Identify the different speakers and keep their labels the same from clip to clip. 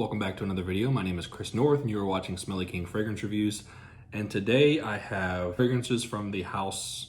Speaker 1: Welcome back to another video. My name is Chris North and you are watching Smelly King Fragrance Reviews. And today I have fragrances from the house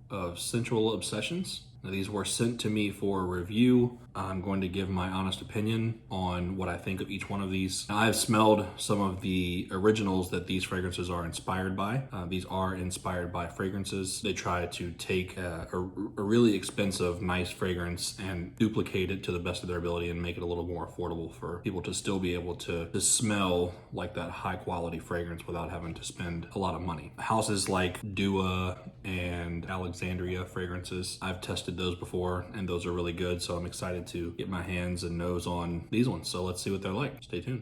Speaker 1: of Scentual Obsessions. Now, these were sent to me for review. I'm going to give my honest opinion on what I think of each one of these. Now, I have smelled some of the originals that these fragrances are inspired by. These are inspired by fragrances. They try to take a really expensive, nice fragrance and duplicate it to the best of their ability and make it a little more affordable for people to still be able to smell like that high quality fragrance without having to spend a lot of money. Houses like Dua and Alexandria fragrances, I've tested those before and those are really good, so I'm excited to get my hands and nose on these ones. So let's see what they're like. Stay tuned.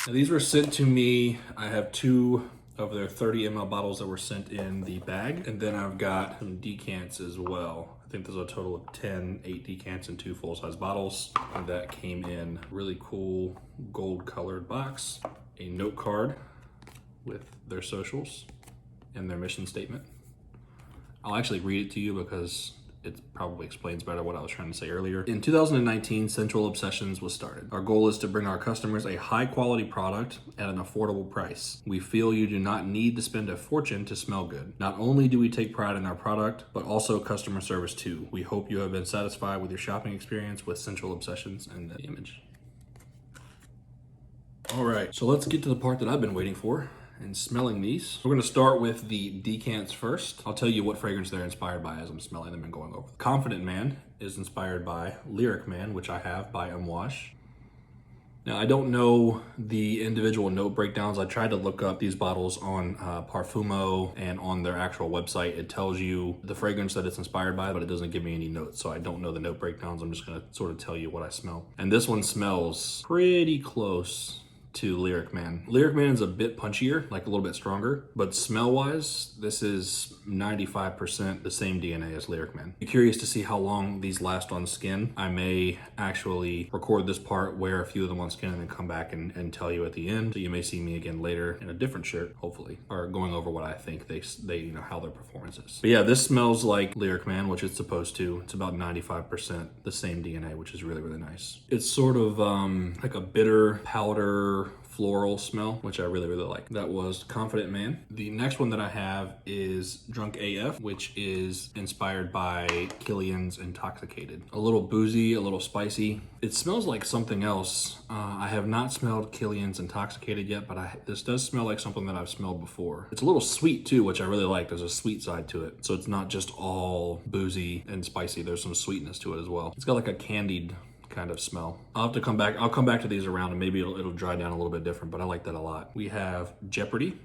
Speaker 1: Now, these were sent to me. I have two of their 30 ml bottles that were sent in the bag, and then I've got some decants as well. I think there's a total of 8 decants and 2 full-size bottles, and that came in a really cool gold colored box. A note card with their socials and their mission statement. I'll actually read it to you because it probably explains better what I was trying to say earlier. In 2019, Scentual Obsessions was started. Our goal is to bring our customers a high quality product at an affordable price. We feel you do not need to spend a fortune to smell good. Not only do we take pride in our product, but also customer service too. We hope you have been satisfied with your shopping experience with Scentual Obsessions and the image. All right, so let's get to the part that I've been waiting for and smelling these. We're gonna start with the decants first. I'll tell you what fragrance they're inspired by as I'm smelling them and going over them. Confident Man is inspired by Lyric Man, which I have by Amouage. Now, I don't know the individual note breakdowns. I tried to look up these bottles on Parfumo and on their actual website. It tells you the fragrance that it's inspired by, but it doesn't give me any notes, so I don't know the note breakdowns. I'm just gonna sort of tell you what I smell. And this one smells pretty close to Lyric Man. Lyric Man is a bit punchier, like a little bit stronger, but smell-wise, this is 95% the same DNA as Lyric Man. You're curious to see how long these last on skin. I may actually record this part, wear a few of them on skin, and then come back and tell you at the end. So you may see me again later in a different shirt, hopefully, or going over what I think they how their performance is. But yeah, this smells like Lyric Man, which it's supposed to. It's about 95% the same DNA, which is really, really nice. It's sort of like a bitter powder floral smell, which I really, really like. That was Confident Man. The next one that I have is Drunk AF, which is inspired by Killian's Intoxicated. A little boozy, a little spicy. It smells like something else. I have not smelled Killian's Intoxicated yet, but this does smell like something that I've smelled before. It's a little sweet too, which I really like. There's a sweet side to it. So it's not just all boozy and spicy. There's some sweetness to it as well. It's got like a candied kind of smell. I'll have to come back. I'll come back to these around and maybe it'll dry down a little bit different, but I like that a lot. We have Jeopardy.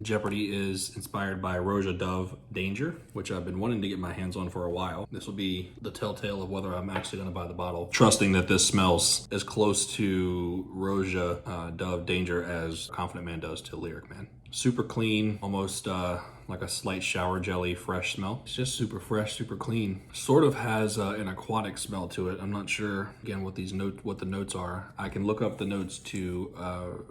Speaker 1: Jeopardy is inspired by Roja Dove Danger, which I've been wanting to get my hands on for a while. This will be the telltale of whether I'm actually going to buy the bottle, trusting that this smells as close to Roja Dove Danger as Confident Man does to Lyric Man. Super clean, almost like a slight shower jelly fresh smell. It's just super fresh, super clean. Sort of has an aquatic smell to it. I'm not sure again what the notes are. I can look up the notes to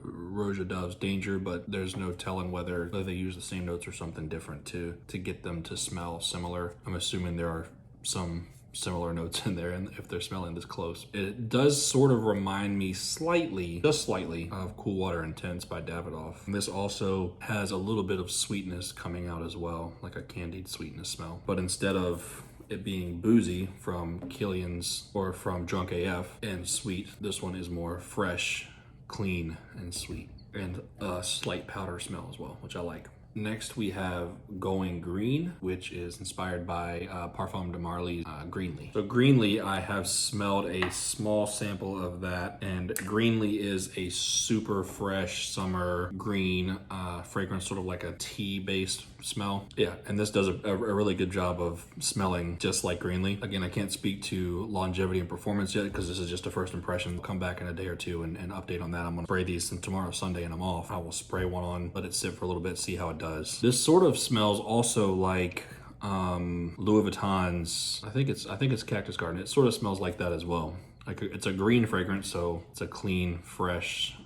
Speaker 1: Roja Dove's Danger, but there's no telling whether they use the same notes or something different to get them to smell similar. I'm assuming there are some similar notes in there, and if they're smelling this close. It does sort of remind me slightly, just slightly, of Cool Water Intense by Davidoff. And this also has a little bit of sweetness coming out as well, like a candied sweetness smell. But instead of it being boozy from Killian's or from Drunk AF and sweet, this one is more fresh, clean, and sweet. And a slight powder smell as well, which I like. Next, we have Going Green, which is inspired by Parfum de Marly's Greenly. So Greenly, I have smelled a small sample of that, and Greenly is a super fresh summer green fragrance, sort of like a tea-based smell. Yeah, and this does a really good job of smelling just like Greenly. Again, I can't speak to longevity and performance yet because this is just a first impression. I'll come back in a day or two and update on that. I'm gonna spray these tomorrow, Sunday, and I'm off. I will spray one on, let it sit for a little bit, see how it does. This sort of smells also like Louis Vuitton's, I think it's Cactus Garden. It sort of smells like that as well. Like it's a green fragrance, so it's a clean, fresh,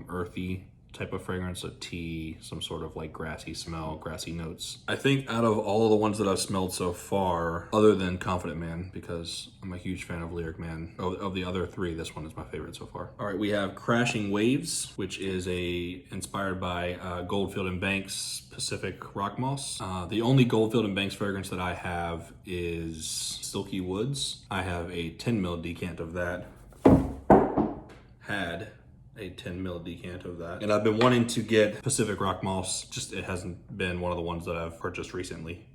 Speaker 1: earthy type of fragrance, a tea, some sort of like grassy smell, grassy notes. I think out of all of the ones that I've smelled so far, other than Confident Man, because I'm a huge fan of Lyric Man, of the other three, this one is my favorite so far. All right, we have Crashing Waves, which is inspired by Goldfield and Banks Pacific Rock Moss. The only Goldfield and Banks fragrance that I have is Silky Woods. I have a 10 ml decant of that. Had a 10 ml decant of that. And I've been wanting to get Pacific Rock Moss, just it hasn't been one of the ones that I've purchased recently.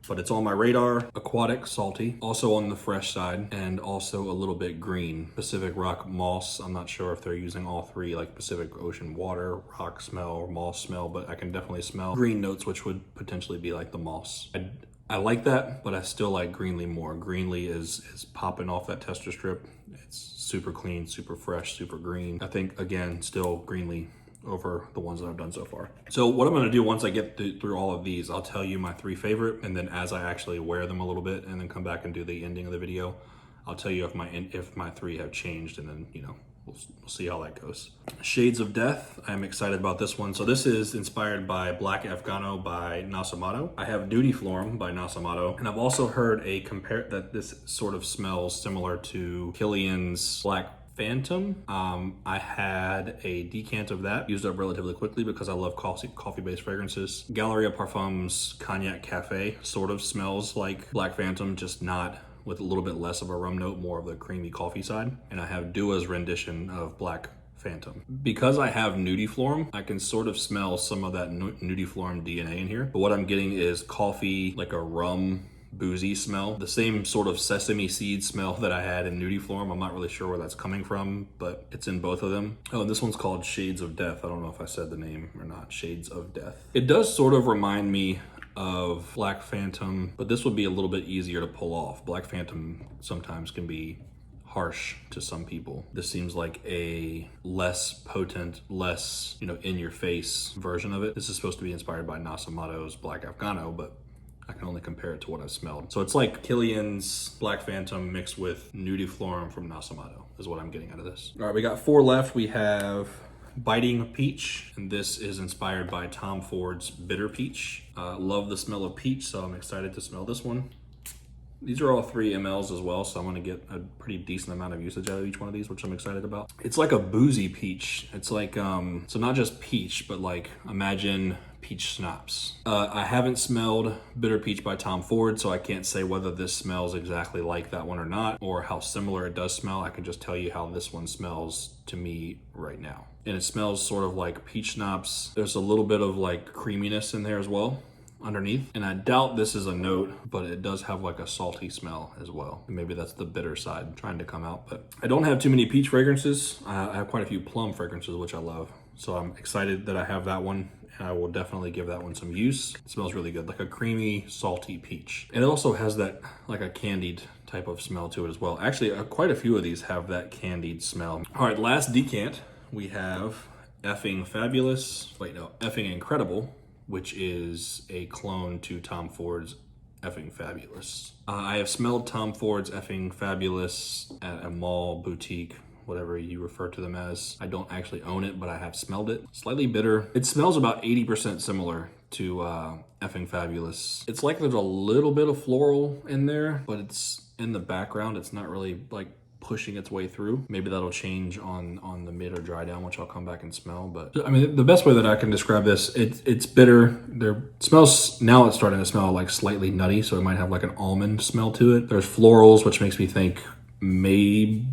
Speaker 1: But it's on my radar. Aquatic, salty, also on the fresh side, and also a little bit green. Pacific Rock Moss, I'm not sure if they're using all three, like Pacific Ocean water, rock smell, or moss smell, but I can definitely smell green notes, which would potentially be like the moss. I like that, but I still like Greenly more. Greenly is popping off that tester strip. It's super clean, super fresh, super green. I think, again, still Greenly over the ones that I've done so far. So what I'm gonna do once I get through all of these, I'll tell you my three favorite, and then as I actually wear them a little bit and then come back and do the ending of the video, I'll tell you if my three have changed, and then, you know, we'll see how that goes. Shades of Death, I'm excited about this one. So this is inspired by Black Afghano by Nasamato. I have Duty Florum by Nasamato, and I've also heard that this sort of smells similar to Killian's Black Phantom. I had a decant of that, used up relatively quickly because I love coffee-based fragrances. Galleria Parfums Cognac Cafe sort of smells like Black Phantom, just not with a little bit less of a rum note, more of the creamy coffee side. And I have Dua's rendition of Black Phantom. Because I have Nudiflorum, I can sort of smell some of that Nudiflorum DNA in here. But what I'm getting is coffee, like a rum, boozy smell. The same sort of sesame seed smell that I had in Nudiflorum. I'm not really sure where that's coming from, but it's in both of them. Oh, and this one's called Shades of Death. I don't know if I said the name or not. Shades of Death. It does sort of remind me of Black Phantom, but this would be a little bit easier to pull off. Black Phantom sometimes can be harsh to some people. This seems like a less potent, less, you know, in your face version of it. This is supposed to be inspired by Nasamato's Black Afghano, but I can only compare it to what I've smelled. So it's like Killian's Black Phantom mixed with Nudiflorum from Nasamato is what I'm getting out of this. All right, we got four left. We have Biting Peach, and this is inspired by Tom Ford's Bitter Peach. Love the smell of peach, so I'm excited to smell this one. These are all 3 mLs as well, so I'm gonna get a pretty decent amount of usage out of each one of these, which I'm excited about. It's like a boozy peach. It's like, so not just peach, but like imagine peach schnapps. I haven't smelled Bitter Peach by Tom Ford, so I can't say whether this smells exactly like that one or not, or how similar it does smell. I can just tell you how this one smells to me right now. And it smells sort of like peach schnapps. There's a little bit of like creaminess in there as well underneath, and I doubt this is a note, but it does have like a salty smell as well. And maybe that's the bitter side trying to come out. But I don't have too many peach fragrances. I have quite a few plum fragrances, which I love, so I'm excited that I have that one, and I will definitely give that one some use. It smells really good, like a creamy salty peach, and it also has that like a candied type of smell to it as well. Actually, quite a few of these have that candied smell. All right, last decant, we have Effing Incredible, which is a clone to Tom Ford's Effing Fabulous. I have smelled Tom Ford's Effing Fabulous at a mall, boutique, whatever you refer to them as. I don't actually own it, but I have smelled it. Slightly bitter. It smells about 80% similar to Effing Fabulous. It's like there's a little bit of floral in there, but it's in the background. It's not really like pushing its way through. Maybe that'll change on the mid or dry down, which I'll come back and smell. But I mean, the best way that I can describe this, it's bitter. Now it's starting to smell like slightly nutty, so it might have like an almond smell to it. There's florals, which makes me think maybe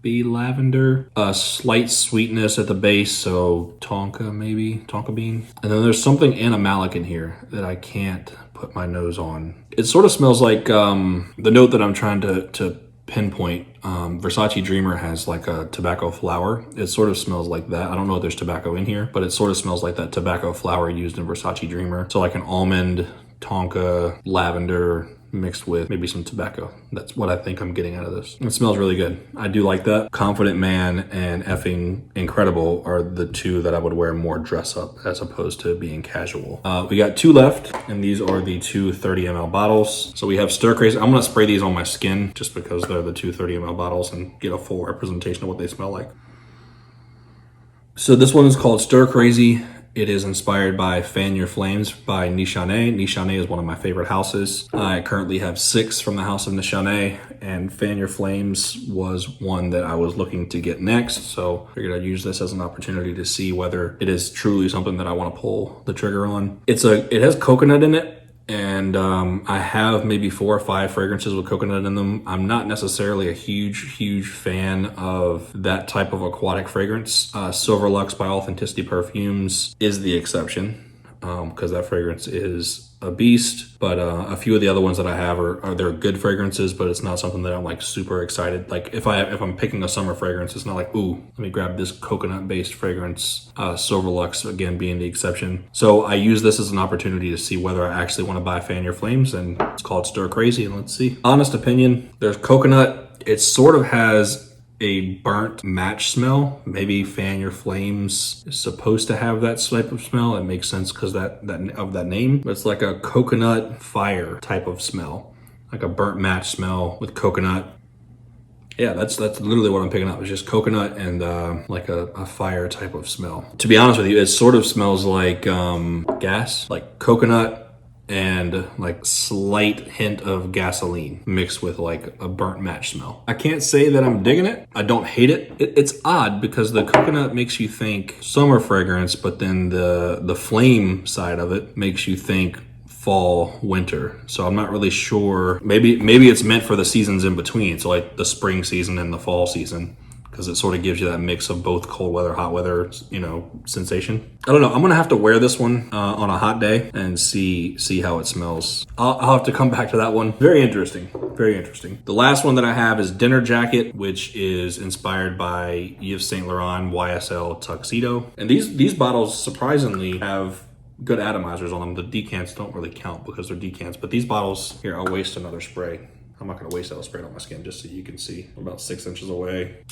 Speaker 1: lavender. A slight sweetness at the base, so tonka bean. And then there's something animalic in here that I can't put my nose on. It sort of smells like the note that I'm trying to pinpoint. Versace Dreamer has like a tobacco flower. It sort of smells like that. I don't know if there's tobacco in here, but it sort of smells like that tobacco flower used in Versace Dreamer. So like an almond, tonka, lavender mixed with maybe some tobacco. That's what I think I'm getting out of this. It smells really good. I do like that. Confident Man and Effing Incredible are the 2 that I would wear more dress up as opposed to being casual. We got 2 left, and these are the 2 30 ml bottles. So we have Stir Crazy. I'm gonna spray these on my skin just because they're the 2 30 ml bottles and get a full representation of what they smell like. So this one is called Stir Crazy. It is inspired by Fan Your Flames by Nishane. Nishane is one of my favorite houses. I currently have 6 from the house of Nishane, and Fan Your Flames was one that I was looking to get next. So I figured I'd use this as an opportunity to see whether it is truly something that I want to pull the trigger on. It has coconut in it. And I have maybe 4 or 5 fragrances with coconut in them. I'm not necessarily a huge fan of that type of aquatic fragrance. Silver Lux by Authenticity Perfumes is the exception, because that fragrance is a beast. But a few of the other ones that I have are they're good fragrances, but it's not something that I'm like super excited. Like if I'm picking a summer fragrance, it's not like, ooh, let me grab this coconut based fragrance. Silver Lux again being the exception. So I use this as an opportunity to see whether I actually want to buy Fan Your Flames, and it's called Stir Crazy, and let's see. Honest opinion, there's coconut. It sort of has a burnt match smell. Maybe Fan Your Flames is supposed to have that type of smell. It makes sense because that name. But it's like a coconut fire type of smell, like a burnt match smell with coconut. Yeah, that's literally what I'm picking up. It's just coconut and like a fire type of smell. To be honest with you, it sort of smells like gas, like coconut and like slight hint of gasoline mixed with like a burnt match smell. I can't say that I'm digging it. I don't hate it. It's odd because the coconut makes you think summer fragrance, but then the flame side of it makes you think fall, winter. So I'm not really sure. Maybe it's meant for the seasons in between. So like the spring season and the fall season, because it sort of gives you that mix of both cold weather, hot weather, sensation. I don't know. I'm gonna have to wear this one on a hot day and see how it smells. I'll have to come back to that one. Very interesting. Very interesting. The last one that I have is Dinner Jacket, which is inspired by Yves Saint Laurent YSL Tuxedo. And these bottles surprisingly have good atomizers on them. The decants don't really count because they're decants, but these bottles here, I'll waste another spray. I'm not gonna waste that. I'll spray it on my skin just so you can see. I'm about 6 inches away.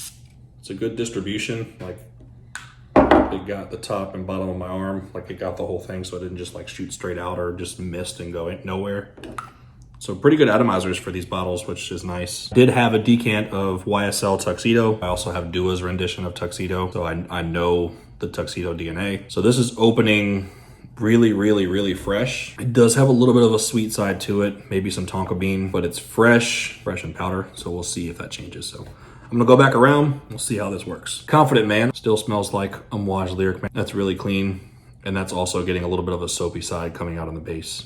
Speaker 1: It's a good distribution. Like it got the top and bottom of my arm, like it got the whole thing, so it didn't just like shoot straight out or just mist and go nowhere. So pretty good atomizers for these bottles, which is nice. Did have a decant of YSL Tuxedo. I also have Dua's rendition of Tuxedo, so I know the Tuxedo DNA. So this is opening really fresh. It does have a little bit of a sweet side to it, maybe some tonka bean, but it's fresh in powder. So we'll see if that changes. So I'm gonna go back around. We'll see how this works. Confident Man still smells like Amouage Lyric Man. That's really clean. And that's also getting a little bit of a soapy side coming out on the base.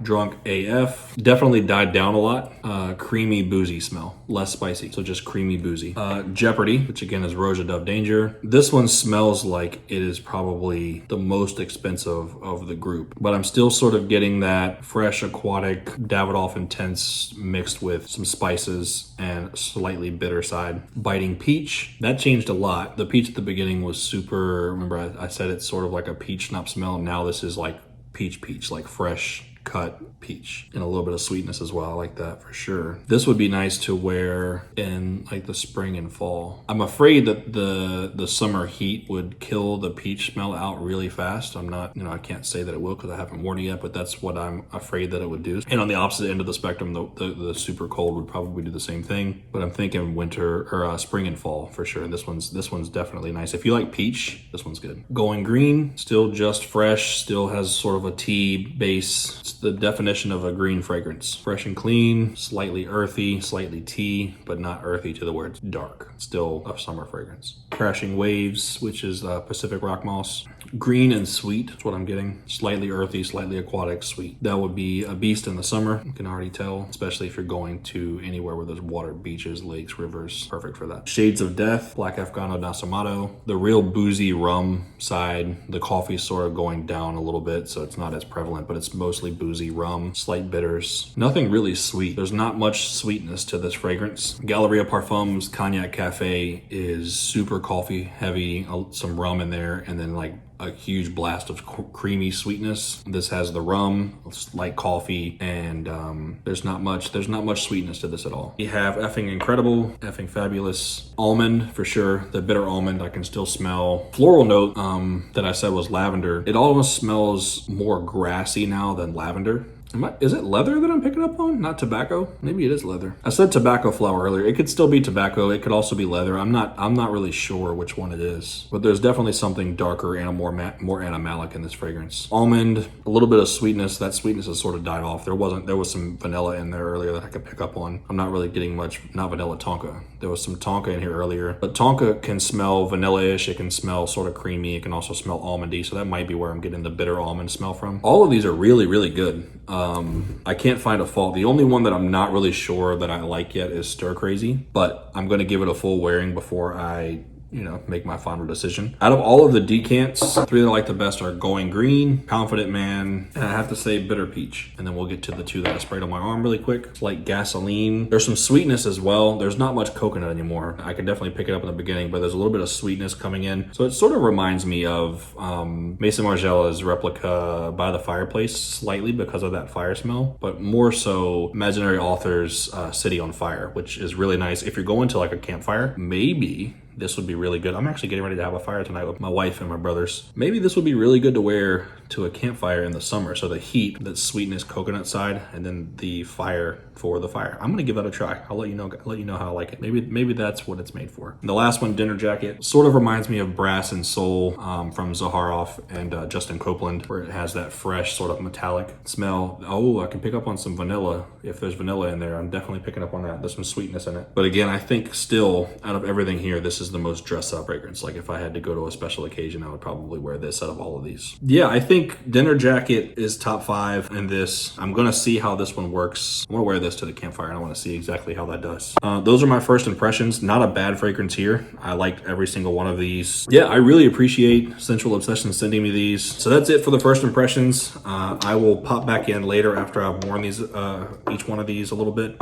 Speaker 1: Drunk AF, definitely died down a lot. Creamy, boozy smell, less spicy, so just creamy, boozy. Jeopardy, which again is Roja Dove Danger. This one smells like it is probably the most expensive of the group, but I'm still sort of getting that fresh, aquatic, Davidoff Intense mixed with some spices and slightly bitter side. Biting Peach, that changed a lot. The peach at the beginning was super, remember I said it's sort of like a peach schnapps smell. Now this is like peach, like fresh cut peach, and a little bit of sweetness as well. I like that for sure. This would be nice to wear in like the spring and fall. I'm afraid that the summer heat would kill the peach smell out really fast. I'm not, I can't say that it will because I haven't worn it yet, but that's what I'm afraid that it would do. And on the opposite end of the spectrum, the super cold would probably do the same thing. But I'm thinking winter or spring and fall for sure. This one's definitely nice. If you like peach, this one's good. Going Green, still just fresh, still has sort of a tea base. It's the definition of a green fragrance. Fresh and clean, slightly earthy, slightly tea, but not earthy to the word dark. Still a summer fragrance. Crashing Waves, which is Pacific Rock Moss. Green and sweet, that's what I'm getting. Slightly earthy, slightly aquatic, sweet. That would be a beast in the summer, you can already tell, especially if you're going to anywhere where there's water, beaches, lakes, rivers, perfect for that. Shades of Death, Black Afgano Nasamato. The real boozy rum side, the coffee's sort of going down a little bit, so it's not as prevalent, but it's mostly boozy rum, slight bitters. Nothing really sweet. There's not much sweetness to this fragrance. Galleria Parfums Cognac Cafe is super coffee heavy, some rum in there, and then like a huge blast of creamy sweetness. This has the rum, light coffee, and there's not much sweetness to this at all. We have effing incredible, effing fabulous almond for sure. The bitter almond I can still smell. Floral note that I said was lavender. It almost smells more grassy now than lavender. Is it leather that I'm picking up on? Not tobacco? Maybe it is leather. I said tobacco flower earlier. It could still be tobacco. It could also be leather. I'm not really sure which one it is. But there's definitely something darker and more animalic in this fragrance. Almond, a little bit of sweetness. That sweetness has sort of died off. There was some vanilla in there earlier that I could pick up on. I'm not really getting much, not vanilla, tonka. There was some tonka in here earlier. But tonka can smell vanilla-ish. It can smell sort of creamy. It can also smell almondy. So that might be where I'm getting the bitter almond smell from. All of these are really, really good. I can't find a fault. The only one that I'm not really sure that I like yet is Stir Crazy, but I'm going to give it a full wearing before I make my final decision. Out of all of the decants, 3 that I like the best are Going Green, Confident Man, and I have to say Bitter Peach. And then we'll get to the 2 that I sprayed on my arm really quick. It's like gasoline. There's some sweetness as well. There's not much coconut anymore. I could definitely pick it up in the beginning, but there's a little bit of sweetness coming in. So it sort of reminds me of Mason Margiela's replica By the Fireplace slightly because of that fire smell, but more so Imaginary Author's City on Fire, which is really nice. If you're going to like a campfire, maybe this would be really good. I'm actually getting ready to have a fire tonight with my wife and my brothers. Maybe this would be really good to wear to a campfire in the summer. So the heat, that sweetness coconut side, and then the fire for the fire. I'm gonna give that a try. I'll let you know how I like it. Maybe that's what it's made for. And the last one, Dinner Jacket, sort of reminds me of Brass and Soul from Zaharoff and Justin Copeland, where it has that fresh sort of metallic smell. Oh, I can pick up on some vanilla. If there's vanilla in there, I'm definitely picking up on that. There's some sweetness in it. But again, I think still, out of everything here, this is the most dress up fragrance. Like if I had to go to a special occasion, I would probably wear this out of all of these. Yeah, I think Dinner Jacket is top 5 in this. I'm gonna see how this one works. I'm gonna wear this to the campfire and I want to see exactly how that does. Those are my first impressions. Not a bad fragrance here. I liked every single one of these. Yeah, I really appreciate Scentual Obsession sending me these. So that's it for the first impressions. I will pop back in later after I've worn these, each one of these a little bit,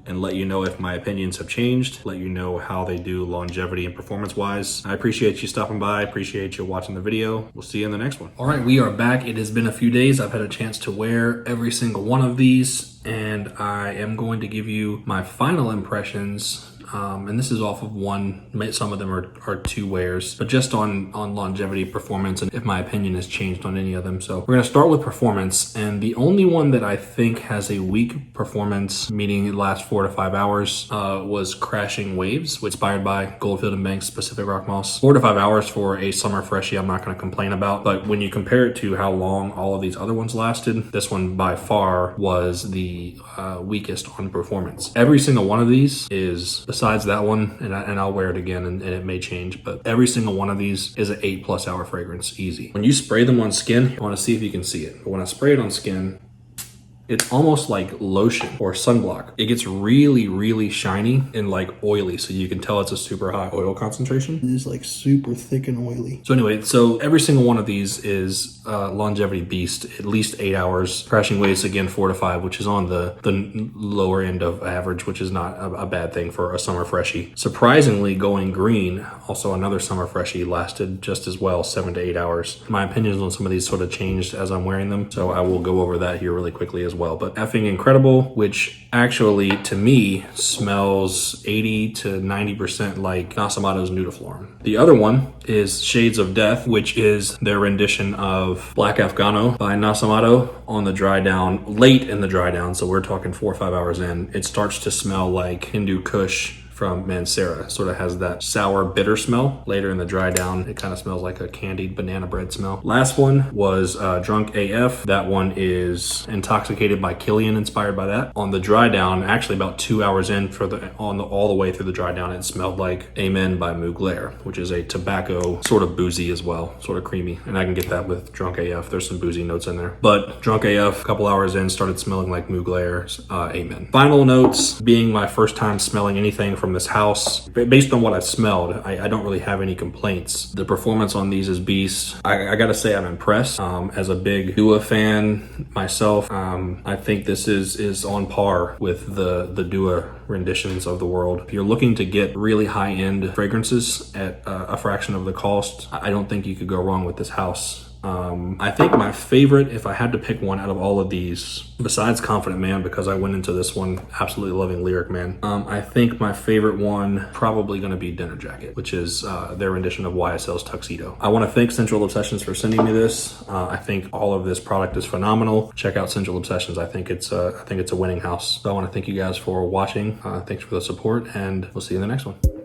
Speaker 1: and let you know if my opinions have changed, let you know how they do longevity and performance wise. I appreciate you stopping by. I appreciate you watching the video. We'll see you in the next one. All right, we are back. It has been a few days. I've had a chance to wear every single one of these, and I am going to give you my final impressions. And this is off of one, some of them are 2 wears, but just on longevity, performance, and if my opinion has changed on any of them. So we're gonna start with performance, and the only one that I think has a weak performance, meaning it lasts 4 to 5 hours, was Crashing Waves, inspired by Goldfield and Banks Pacific Rock Moss. 4 to 5 hours for a summer freshie, I'm not gonna complain about, but when you compare it to how long all of these other ones lasted, this one by far was the weakest on performance. Every single one of these is, besides that one, and I'll wear it again and it may change, but every single one of these is an 8+ hour fragrance, easy. When you spray them on skin, I wanna see if you can see it, but when I spray it on skin, it's almost like lotion or sunblock. It gets really, really shiny and like oily, so you can tell it's a super high oil concentration. It is like super thick and oily. So anyway, so every single one of these is longevity beast, at least 8 hours. Crashing Waves, again, 4 to 5, which is on the lower end of average, which is not a bad thing for a summer freshie. Surprisingly, Going Green, also another summer freshie, lasted just as well, 7 to 8 hours. My opinions on some of these sort of changed as I'm wearing them, so I will go over that here really quickly as well. But Effing Incredible, which actually to me smells 80 to 90% like Nasamato's Nudiflorm. The other one is Shades of Death, which is their rendition of Black Afghano by Nasamato on the dry down, late in the dry down. So we're talking 4 or 5 hours in. It starts to smell like Hindu Kush from Mancera. Sort of has that sour, bitter smell. Later in the dry down, it kind of smells like a candied banana bread smell. Last one was Drunk AF. That one is Intoxicated by Killian, inspired by that. On the dry down, actually about 2 hours in all the way through the dry down, it smelled like Amen by Mugler, which is a tobacco, sort of boozy as well, sort of creamy. And I can get that with Drunk AF. There's some boozy notes in there. But Drunk AF, a couple hours in, started smelling like Mugler's Amen. Final notes, being my first time smelling anything from this house, based on what I've smelled, I don't really have any complaints. The performance on these is beast. I gotta say I'm impressed. As a big Dua fan myself, I think this is on par with the Dua renditions of the world. If you're looking to get really high-end fragrances at a fraction of the cost, I don't think you could go wrong with this house. I think my favorite, if I had to pick one out of all of these, besides Confident Man, because I went into this one absolutely loving Lyric Man, I think my favorite one probably going to be Dinner Jacket, which is their rendition of YSL's Tuxedo. I want to thank Scentual Obsessions for sending me this. I think all of this product is phenomenal. Check out Scentual Obsessions. I think it's a winning house. So I want to thank you guys for watching. Thanks for the support, and we'll see you in the next one.